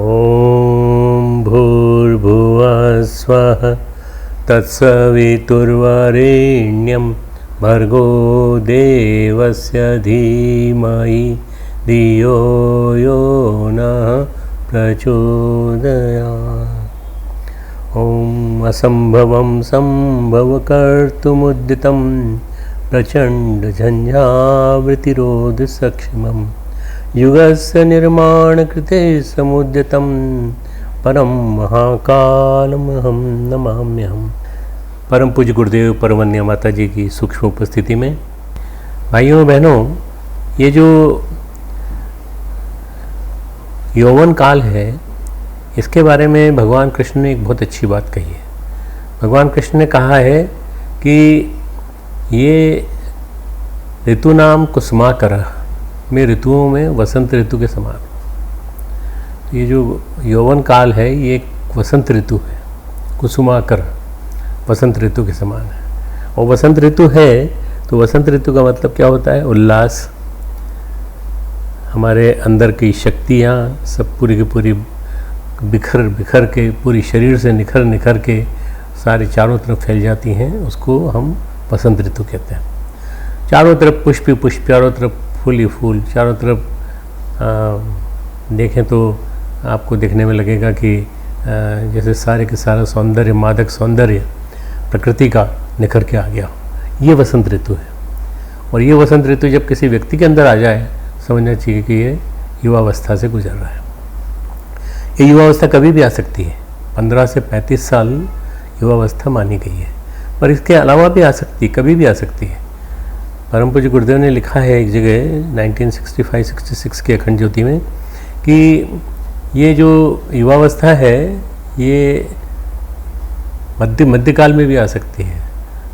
ॐ भूर्भुवः स्वः तत्सवितुर्वरेण्यं भर्गो देवस्य धीमहि धियो यो नः प्रचोदयात्। ॐ असम्भवं सम्भवकर्तुमुद्यतं प्रचण्डझञ्झावृतिरोधसक्षमं युगस्य निर्माणकृते समुद्यतं परम महाकालमहं नमाम्यहम्। परम पूज्य गुरुदेव परमन्य माता जी की सूक्ष्म उपस्थिति में भाइयों बहनों, ये जो यौवन काल है इसके बारे में भगवान कृष्ण ने एक बहुत अच्छी बात कही है। भगवान कृष्ण ने कहा है कि ये ऋतु नाम कुसुमाकर में ऋतुओं में वसंत ऋतु के समान। ये जो यौवन काल है ये एक वसंत ऋतु है, कुसुमाकर वसंत ऋतु के समान है। और वसंत ऋतु है तो वसंत ऋतु का मतलब क्या होता है? उल्लास, हमारे अंदर की शक्तियाँ सब पूरी की पूरी बिखर बिखर के पूरी शरीर से निखर निखर के सारी चारों तरफ फैल जाती हैं, उसको हम वसंत ऋतु कहते हैं। चारों तरफ पुष्प ही पुष्प, चारों तरफ फूल ही फूल, चारों तरफ देखें तो आपको देखने में लगेगा कि जैसे सारे के सारा सौंदर्य, मादक सौंदर्य प्रकृति का निखर के आ गया। ये वसंत ऋतु है। और ये वसंत ऋतु जब किसी व्यक्ति के अंदर आ जाए, समझना चाहिए कि ये युवावस्था से गुजर रहा है। ये युवावस्था कभी भी आ सकती है। 15 से 35 साल युवावस्था मानी गई है, पर इसके अलावा भी आ सकती है, कभी भी आ सकती है। परम पूज्य गुरुदेव ने लिखा है एक जगह 1965-66 की अखंड ज्योति में कि ये जो युवावस्था है ये मध्यकाल में भी आ सकती है,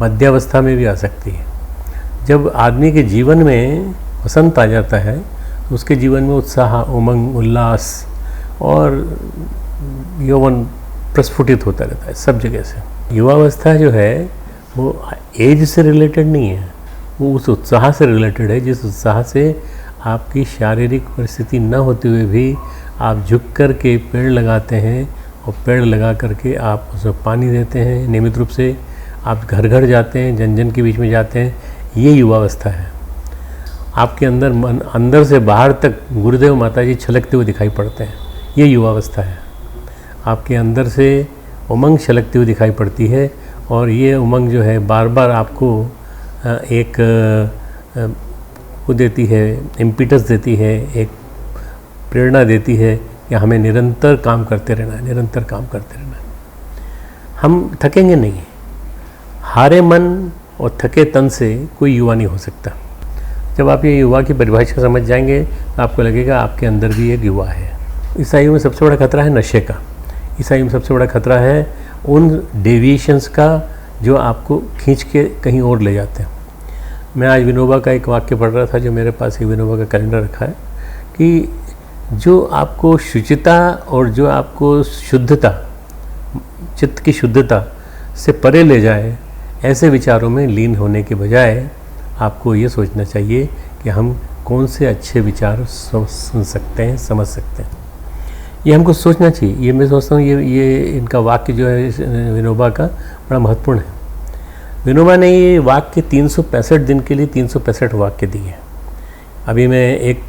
मध्यावस्था में भी आ सकती है। जब आदमी के जीवन में वसंत आ जाता है तो उसके जीवन में उत्साह, उमंग, उल्लास और यौवन प्रस्फुटित होता रहता है सब जगह से। युवावस्था जो है वो एज से रिलेटेड नहीं है, वो उस उत्साह से रिलेटेड है जिस उत्साह से आपकी शारीरिक परिस्थिति न होते हुए भी आप झुक कर के पेड़ लगाते हैं और पेड़ लगा करके आप उसमें पानी देते हैं नियमित रूप से। आप घर घर जाते हैं, जन जन के बीच में जाते हैं। ये युवावस्था है। आपके अंदर अंदर से बाहर तक गुरुदेव माता जी छलकते हुए दिखाई पड़ते हैं। ये युवावस्था है। आपके अंदर से उमंग छलकती हुई दिखाई पड़ती है और ये उमंग जो है बार बार आपको एक वो देती है, इम्पिटस देती है, एक प्रेरणा देती है कि हमें निरंतर काम करते रहना है, निरंतर काम करते रहना है। हम थकेंगे नहीं। हारे मन और थके तन से कोई युवा नहीं हो सकता। जब आप ये युवा की परिभाषा समझ जाएंगे तो आपको लगेगा आपके अंदर भी एक युवा है। इस आयु में सबसे बड़ा खतरा है नशे का। इस आयु में सबसे बड़ा खतरा है उन डेविएशंस का जो आपको खींच के कहीं और ले जाते हैं। मैं आज विनोबा का एक वाक्य पढ़ रहा था, जो मेरे पास एक विनोबा का कैलेंडर रखा है, कि जो आपको शुचिता और जो आपको शुद्धता, चित्त की शुद्धता से परे ले जाए, ऐसे विचारों में लीन होने के बजाय आपको ये सोचना चाहिए कि हम कौन से अच्छे विचार सुन सकते हैं, समझ सकते हैं। ये हमको सोचना चाहिए। ये मैं सोचता हूँ ये इनका वाक्य जो है विनोबा का बड़ा महत्वपूर्ण है। विनोबा ने ये वाक्य 365 दिन के लिए 365 वाक्य दिए। अभी मैं एक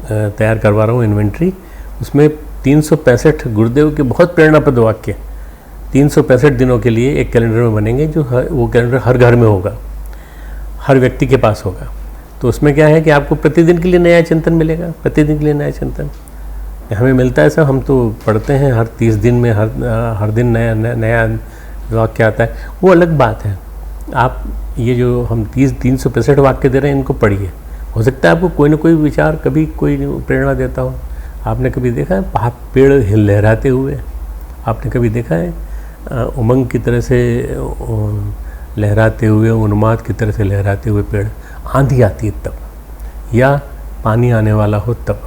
तैयार करवा रहा हूँ इन्वेंट्री, उसमें 365 गुरुदेव के बहुत प्रेरणाप्रद वाक्य 365 दिनों के लिए एक कैलेंडर में बनेंगे, जो वो कैलेंडर हर घर में होगा, हर व्यक्ति के पास होगा। तो उसमें क्या है कि आपको प्रतिदिन के लिए नया चिंतन मिलेगा, प्रतिदिन के लिए नया चिंतन हमें मिलता है। सब हम तो पढ़ते हैं हर 30 दिन में, हर दिन नया वाक्य आता है, वो अलग बात है। आप ये जो हम 365 वाक्य दे रहे हैं इनको पढ़िए। हो सकता है आपको कोई ना कोई विचार, कभी कोई प्रेरणा देता हो। आपने कभी देखा है पेड़ लहराते हुए? आपने कभी देखा है उमंग की तरह से लहराते हुए, उन्माद की तरह से लहराते हुए पेड़? आंधी आती है तब, या पानी आने वाला हो तब।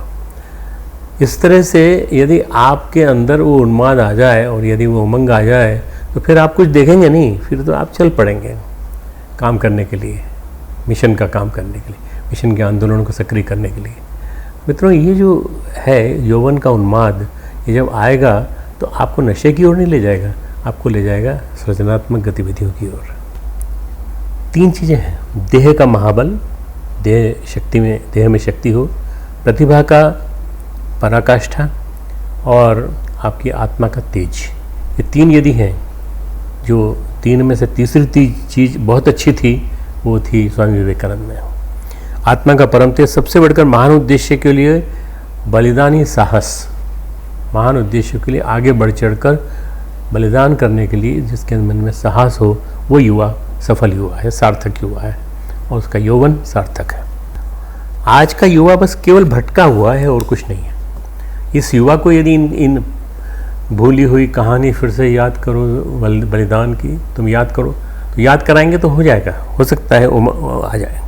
इस तरह से यदि आपके अंदर वो उन्माद आ जाए और यदि वो उमंग आ जाए तो फिर आप कुछ देखेंगे नहीं, फिर तो आप चल पड़ेंगे काम करने के लिए, मिशन का काम करने के लिए, मिशन के आंदोलन को सक्रिय करने के लिए। मित्रों, ये जो है यौवन का उन्माद, ये जब आएगा तो आपको नशे की ओर नहीं ले जाएगा, आपको ले जाएगा सृजनात्मक गतिविधियों की ओर। 3 चीज़ें हैं, देह का महाबल, देह में शक्ति हो, प्रतिभा का पराकाष्ठा और आपकी आत्मा का तेज। ये 3 यदि हैं, जो 3 में से तीसरी चीज़ बहुत अच्छी थी वो थी स्वामी विवेकानंद में। आत्मा का परम तेज, सबसे बढ़कर महान उद्देश्य के लिए बलिदानी साहस, महान उद्देश्य के लिए आगे बढ़ चढ़कर बलिदान करने के लिए जिसके मन में साहस हो, वो युवा सफल युवा है, सार्थक युवा है और उसका यौवन सार्थक है। आज का युवा बस केवल भटका हुआ है और कुछ नहीं है। इस युवा को यदि इन भूली हुई कहानी फिर से याद करो, बलिदान की तुम याद करो, तो याद कराएंगे तो हो जाएगा, हो सकता है आ जाए।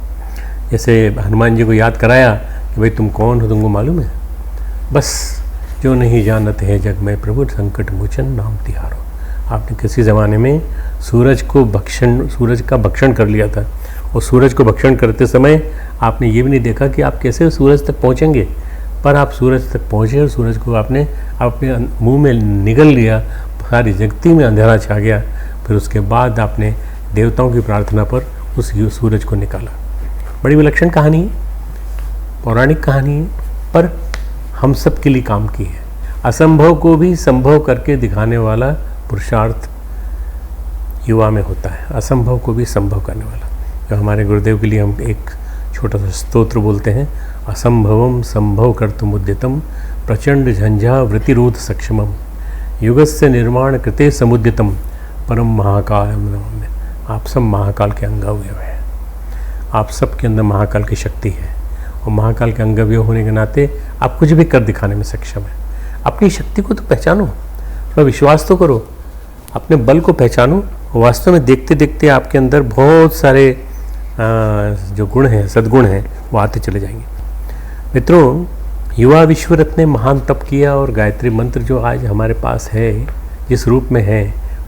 जैसे हनुमान जी को याद कराया कि भाई तुम कौन हो, तुमको मालूम है, बस जो नहीं जानते हैं जग में प्रभु संकट मोचन नाम तिहारो। आपने किसी ज़माने में सूरज का भक्षण कर लिया था, और सूरज को भक्षण करते समय आपने ये भी नहीं देखा कि आप कैसे सूरज तक पहुँचेंगे, पर आप सूरज तक पहुँचे और सूरज को आपने अपने मुंह में निगल लिया, सारी जगती में अंधेरा छा गया। फिर उसके बाद आपने देवताओं की प्रार्थना पर उस सूरज को निकाला। बड़ी विलक्षण कहानी है, पौराणिक कहानी है, पर हम सब के लिए काम की है। असंभव को भी संभव करके दिखाने वाला पुरुषार्थ युवा में होता है, असंभव को भी संभव करने वाला। जो हमारे गुरुदेव के लिए हम एक छोटा सा स्तोत्र बोलते हैं, असंभवम संभव कर्तुम उद्यतम प्रचंड झंझा वृत्तिरोध सक्षमम युगस्य निर्माण कृते समुद्यतम परम महाकाल। आप सब महाकाल के अंगव्य हैं, आप सब के अंदर महाकाल की शक्ति है, और महाकाल के अंगव्य होने के नाते आप कुछ भी कर दिखाने में सक्षम है। अपनी शक्ति को तो पहचानो, थोड़ा विश्वास तो करो, अपने बल को पहचानो। वास्तव में देखते देखते आपके अंदर बहुत सारे जो गुण हैं, सद्गुण हैं, वो आते चले जाएंगे। मित्रों, युवा विश्वरत्न ने महान तप किया, और गायत्री मंत्र जो आज हमारे पास है, जिस रूप में है,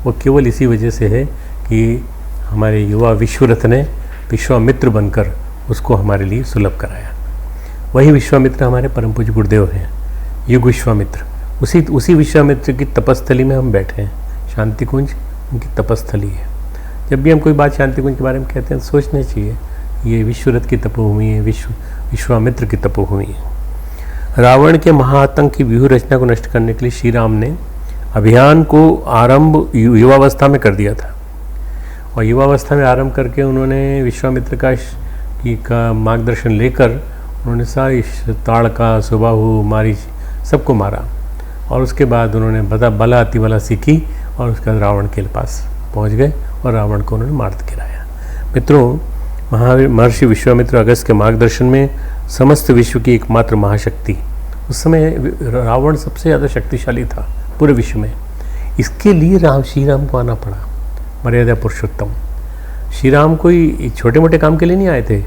वो केवल इसी वजह से है कि हमारे युवा विश्वरत्न ने विश्वामित्र बनकर उसको हमारे लिए सुलभ कराया। वही विश्वामित्र हमारे परम पूज्य गुरुदेव हैं, युग विश्वामित्र। उसी विश्वामित्र की तपस्थली में हम बैठे हैं। शांति कुंज उनकी तपस्थली है। जब भी हम कोई बात शांति कुंज के बारे में कहते हैं, सोचना चाहिए ये विश्वरथ की तपोभूमि है, विश्वामित्र की तपोभूमि है। रावण के महाआतंक की व्यूह रचना को नष्ट करने के लिए श्री राम ने अभियान को आरंभ युवावस्था में कर दिया था, और युवावस्था में आरंभ करके उन्होंने विश्वामित्र का मार्गदर्शन लेकर उन्होंने सारी ताड़का, सुबाहु, मारीच सबको मारा, और उसके बाद उन्होंने बला अतिबला सीखी, और उसके बाद रावण के पास पहुंच गए और रावण को उन्होंने मार गिराया। मित्रों, महर्षि विश्वामित्र अगस्त के मार्गदर्शन में समस्त विश्व की एकमात्र महाशक्ति, उस समय रावण सबसे ज़्यादा शक्तिशाली था पूरे विश्व में। इसके लिए श्री राम को आना पड़ा, मर्यादा पुरुषोत्तम। श्री राम कोई छोटे मोटे काम के लिए नहीं आए थे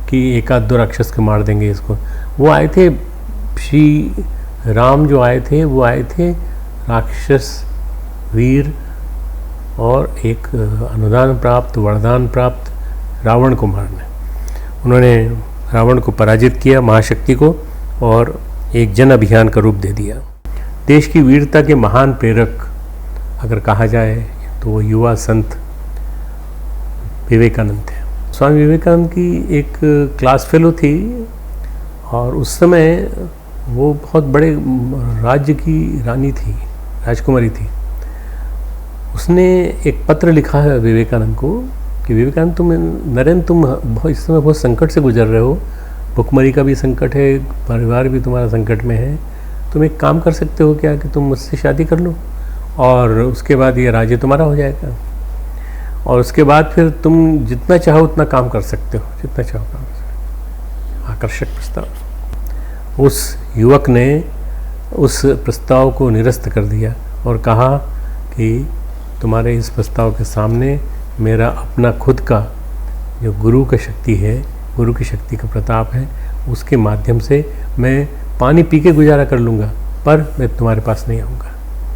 कि एक आध 2 राक्षस को मार देंगे इसको। वो आए थे, श्री राम जो आए थे वो आए थे राक्षस वीर और एक अनुदान प्राप्त, वरदान प्राप्त रावण को मारने। उन्होंने रावण को पराजित किया, महाशक्ति को, और एक जन अभियान का रूप दे दिया। देश की वीरता के महान प्रेरक अगर कहा जाए तो वो युवा संत विवेकानंद थे। स्वामी विवेकानंद की एक क्लास फेलो थी, और उस समय वो बहुत बड़े राज्य की रानी थी, राजकुमारी थी। उसने एक पत्र लिखा है विवेकानंद को कि विवेकानंद तुम इस समय बहुत संकट से गुजर रहे हो, भुखमरी का भी संकट है, परिवार भी तुम्हारा संकट में है, तुम एक काम कर सकते हो क्या कि तुम मुझसे शादी कर लो, और उसके बाद ये राज्य तुम्हारा हो जाएगा, और उसके बाद फिर तुम जितना चाहो उतना काम कर सकते हो, जितना चाहो काम कर सकते हो। आकर्षक प्रस्ताव। उस युवक ने उस प्रस्ताव को निरस्त कर दिया और कहा कि तुम्हारे इस प्रस्ताव के सामने मेरा अपना खुद का जो गुरु का शक्ति है, गुरु की शक्ति का प्रताप है, उसके माध्यम से मैं पानी पी के गुजारा कर लूँगा, पर मैं तुम्हारे पास नहीं आऊँगा।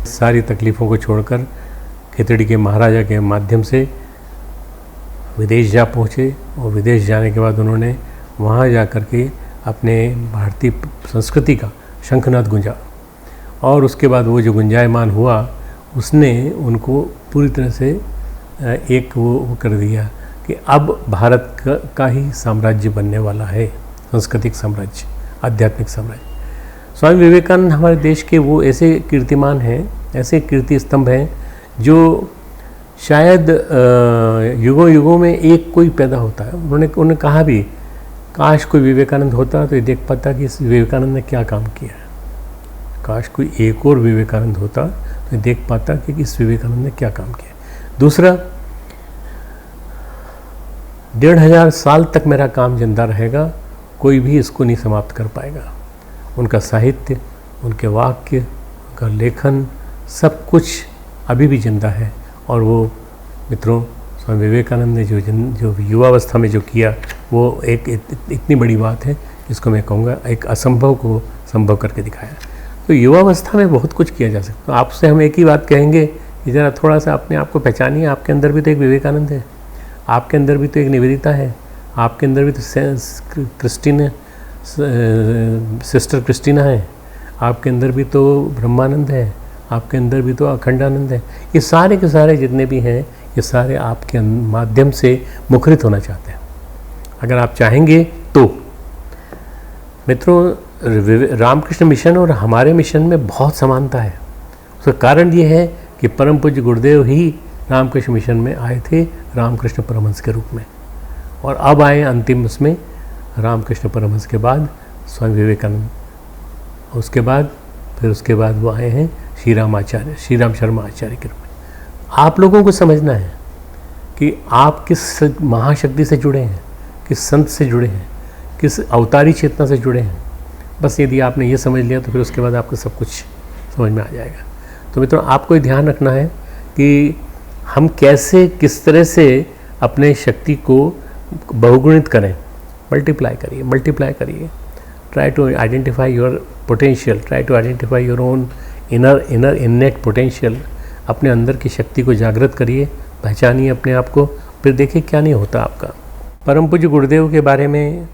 सारी तकलीफ़ों को छोड़कर खितड़ी के महाराजा के माध्यम से विदेश जा पहुँचे, और विदेश जाने के बाद उन्होंने वहाँ जा कर के अपने भारतीय संस्कृति का शंखनाद गूंजा, और उसके बाद वो जो गुंजायमान हुआ उसने उनको पूरी तरह से एक वो कर दिया कि अब भारत का ही साम्राज्य बनने वाला है, सांस्कृतिक साम्राज्य, आध्यात्मिक साम्राज्य। स्वामी विवेकानंद हमारे देश के वो ऐसे कीर्तिमान हैं, ऐसे कीर्ति स्तंभ हैं जो शायद युगों युगों में एक कोई पैदा होता है। उन्होंने कहा भी, काश कोई विवेकानंद होता तो ये देख पाता कि इस विवेकानंद ने क्या काम किया है। काश कोई एक और विवेकानंद होता तो ये देख पाता कि इस विवेकानंद ने क्या काम किया। दूसरा, 1500 साल तक मेरा काम जिंदा रहेगा, कोई भी इसको नहीं समाप्त कर पाएगा। उनका साहित्य, उनके वाक्य, उनका लेखन, सब कुछ अभी भी जिंदा है। और वो मित्रों, स्वामी विवेकानंद ने जो युवावस्था में जो किया वो एक इतनी बड़ी बात है, जिसको मैं कहूँगा एक असंभव को संभव करके दिखाया। तो युवावस्था में बहुत कुछ किया जा सकता है। तो आपसे हम एक ही बात कहेंगे कि ज़रा थोड़ा सा अपने आप को पहचानिए। आपके अंदर भी तो एक विवेकानंद है, आपके अंदर भी तो एक निवेदिता है, आपके अंदर भी तो सिस्टर क्रिस्टीना है, आपके अंदर भी तो ब्रह्मानंद है, आपके अंदर भी तो अखंडानंद है। ये सारे के सारे जितने भी हैं, ये सारे आपके माध्यम से मुखरित होना चाहते हैं, अगर आप चाहेंगे तो। मित्रों, रामकृष्ण मिशन और हमारे मिशन में बहुत समानता है। उसका कारण ये है कि परम पूज्य गुरुदेव ही रामकृष्ण मिशन में आए थे रामकृष्ण परमहंस के रूप में, और अब आए अंतिम उसमें रामकृष्ण परमहंस के बाद स्वामी विवेकानंद, उसके बाद वो आए हैं श्री राम शर्मा आचार्य के रूप में। आप लोगों को समझना है कि आप किस महाशक्ति से जुड़े हैं, किस संत से जुड़े हैं, किस अवतारी चेतना से जुड़े हैं। बस यदि आपने ये समझ लिया तो फिर उसके बाद आपको सब कुछ समझ में आ जाएगा। तो मित्रों, आपको ये ध्यान रखना है कि हम कैसे, किस तरह से अपने शक्ति को बहुगुणित करें, मल्टीप्लाई करिए। Try to identify your potential, try to identify your own inner innate potential. अपने अंदर की शक्ति को जागृत करिए, पहचानिए अपने आप को, फिर देखिए क्या नहीं होता आपका। परम पूज्य गुरुदेव के बारे में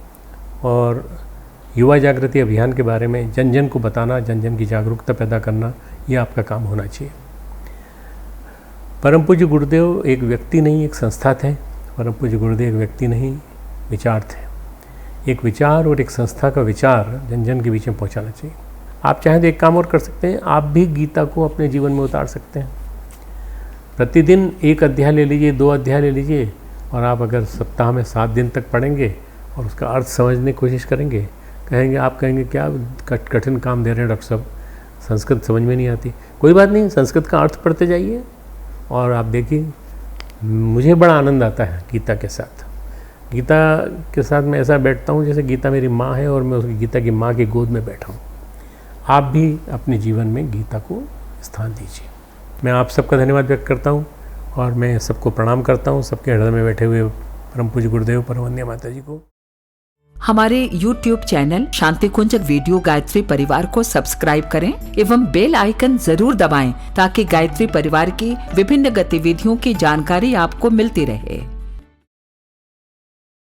और युवा जागृति अभियान के बारे में जन जन को बताना, जन जन की जागरूकता पैदा करना, ये आपका काम होना चाहिए। परम पूज्य गुरुदेव एक व्यक्ति नहीं, एक संस्था थे। परम पूज्य गुरुदेव एक व्यक्ति नहीं, विचार थे। एक विचार और एक संस्था का विचार जन जन के बीच में पहुंचाना चाहिए। आप चाहें तो एक काम और कर सकते हैं, आप भी गीता को अपने जीवन में उतार सकते हैं। प्रतिदिन 1 अध्याय ले लीजिए, 2 अध्याय ले लीजिए, और आप अगर सप्ताह में 7 दिन तक पढ़ेंगे और उसका अर्थ समझने की कोशिश करेंगे, आप कहेंगे क्या कठिन काम दे रहे हैं डॉक्टर साहब, संस्कृत समझ में नहीं आती। कोई बात नहीं, संस्कृत का अर्थ पढ़ते जाइए और आप देखिए, मुझे बड़ा आनंद आता है गीता के साथ। गीता के साथ मैं ऐसा बैठता हूँ जैसे गीता मेरी माँ है और मैं उसकी गीता की माँ की गोद में बैठा हूँ। आप भी अपने जीवन में गीता को स्थान दीजिए। मैं आप सबका धन्यवाद व्यक्त करता हूँ और मैं सबको प्रणाम करता हूँ, सबके हृदय में बैठे हुए परम पूज्य गुरुदेव परमवंदनीय माता जी को। हमारे YouTube चैनल शांति कुंज वीडियो गायत्री परिवार को सब्सक्राइब करें एवं बेल आइकन जरूर दबाएं ताकि गायत्री परिवार की विभिन्न गतिविधियों की जानकारी आपको मिलती रहे।